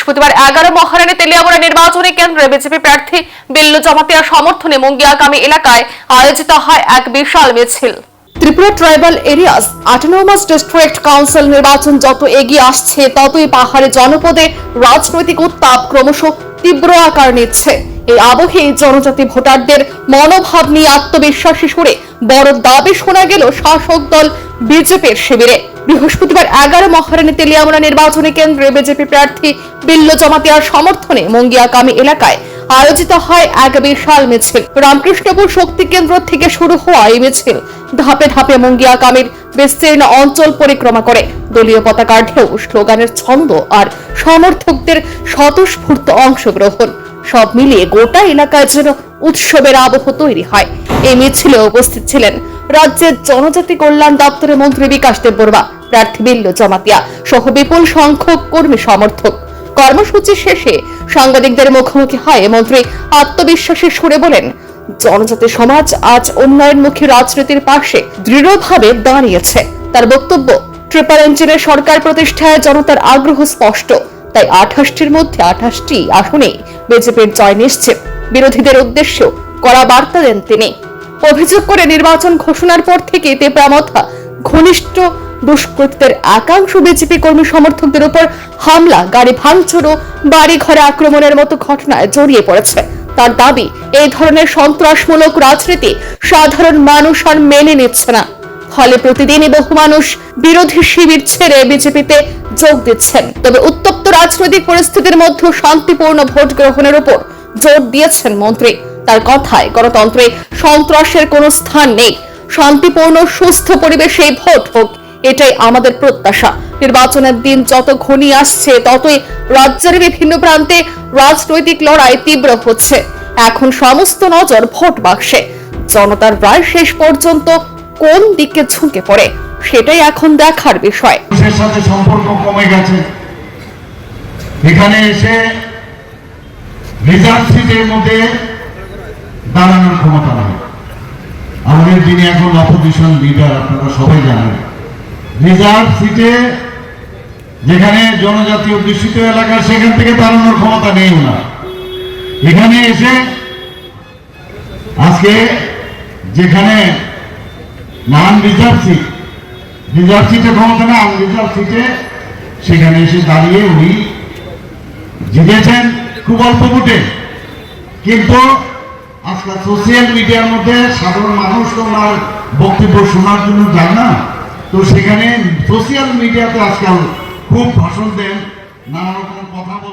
বৃহস্পতিবার 11 মহারানী তেলিয়ামুড়া নির্বাচনী কেন্দ্রে বিজেপি প্রার্থী বিল্লু জমাতিয়ার সমর্থনে মুঙ্গিয়াকামী এলাকায় আয়োজিত হয় এক বিশাল মিছিল। Tripura tribal areas autonomous district council নির্বাচন যত এগিয়ে আসছে ততই পাহাড়ি জনপদে রাজনৈতিক উত্তাপ ক্রমশ তীব্র আকার নিচ্ছে। এই আবহে জনজাতি ভোটারদের মনোভাব নিয়ে আত্মবিশ্বাসী সুরে বড় দাবি শোনা গেল শাসক দল বিজেপির শিবিরে। বৃহস্পতিবার 11 মহারানী তেলিয়ামুড়া নির্বাচনী কেন্দ্রে বিজেপি প্রার্থী বিল্লু জমাতিয়ার সমর্থনে মুঙ্গিয়াকামী এলাকায় আয়োজিত হয় এক বিশাল মিছিল। রামকৃষ্ণপুর শক্তি কেন্দ্র থেকে শুরু হওয়া এই মিছিল ধাপে ধাপে মুঙ্গিয়াকামীর বিস্তীর্ণ অঞ্চল পরিক্রমা করে। দলীয় পতাকার ঢেউ, স্লোগানের ছন্দ আর সমর্থকদের স্বতঃস্ফূর্ত অংশগ্রহণ সব মিলিয়ে গোটা এলাকায় যেন উৎসবের আবহ তৈরি হয়। এই মিছিলে উপস্থিত ছিলেন রাজ্যের জনজাতি কল্যাণ দপ্তরের মন্ত্রী বিকাশ দেববর্মা, প্রার্থী বিল্লু জমাতিয়া সহ বিপুল সংখ্যক কর্মী সমর্থক। কর্মসূচি শেষে সাংবাদিকদের মুখোমুখি হয় মন্ত্রী আত্মবিশ্বাসের সুরে বলেন, জনজাতি সমাজ আজ উন্নয়নমুখী রাজনীতির পাশে দৃঢ়ভাবে দাঁড়িয়েছে। তার বক্তব্য, ট্রিপল ইঞ্জিনের সরকার প্রতিষ্ঠায় জনতার আগ্রহ স্পষ্ট, তাই 28টির মধ্যে 28টি আসনে বিজেপির জয় নিশ্চিত। বিরোধীদের উদ্দেশ্য কড়া বার্তা দেন তিনি। অভিযোগ করে নির্বাচন ঘোষণার পর থেকে তেপ্রামথা ঘনিষ্ঠ দুষ্কৃতীদের একাংশ বিজেপি কর্মী সমর্থকদের উপর হামলা, গাড়ি ভাঙচুর ও বাড়ি ঘরে আক্রমণের মতো ঘটনায় জড়িয়ে পড়েছে। তার দাবি, এই ধরনের সন্ত্রাসমূলক রাজনীতি সাধারণ মানুষ আর মেনে নিচ্ছে না। ফলে প্রতিদিনই বহু মানুষ বিরোধী শিবির ছেড়ে বিজেপিতে যোগ দিচ্ছেন। তবে উত্তপ্ত রাজনৈতিক পরিস্থিতির মধ্যে শান্তিপূর্ণ ভোট গ্রহণের উপর জোর দিয়েছেন মন্ত্রী। তার কথায়, গণতন্ত্রে সন্ত্রাসের কোনো স্থান নেই। শান্তিপূর্ণ সুস্থ পরিবেশে ভোট হোক, এটাই আমাদের প্রত্যাশা। নির্বাচনের দিন যত ঘনিয়ে আসছে ততই রাজ্যের বিভিন্ন প্রান্তে রাজনৈতিক লড়াই তীব্র হচ্ছে। এখন সমস্ত নজর ভোট বাক্সে। জনতার রায় শেষ পর্যন্ত কোন দিকে ঝুঁকে পড়ে সেটাই এখন দেখার বিষয়। মানুষের সাথে সম্পর্ক কমে গেছে। এখানে এসে রিজার্ভ সিটের মধ্যে দাঁড়ানোর ক্ষমতা নেই। আমাদের যিনি এখন অপোজিশন লিডার, আপনারা সবাই জানেন, রিজার্ভ সিটে যেখানে জনজাতি অধ্যুষিত এলাকা, সেখান থেকে দাঁড়ানোর ক্ষমতা নেই না। এখানে এসে আজকে যেখানে নান রিজার্ভ সিট, রিজার্ভ সিটে ক্ষমতা না, আনরিজার্ভ সিটে সেখানে এসে দাঁড়িয়ে উনি জিতেছেন খুব অল্প ভোটে। কিন্তু আজকাল সোশ্যাল মিডিয়ার মধ্যে সাধারণ মানুষ তো ওনার বক্তব্য শোনার জন্য যায় না, তো সেখানে সোশ্যাল মিডিয়াতে আজকাল খুব ভাষণ দেন, নানা রকম কথা বলেন।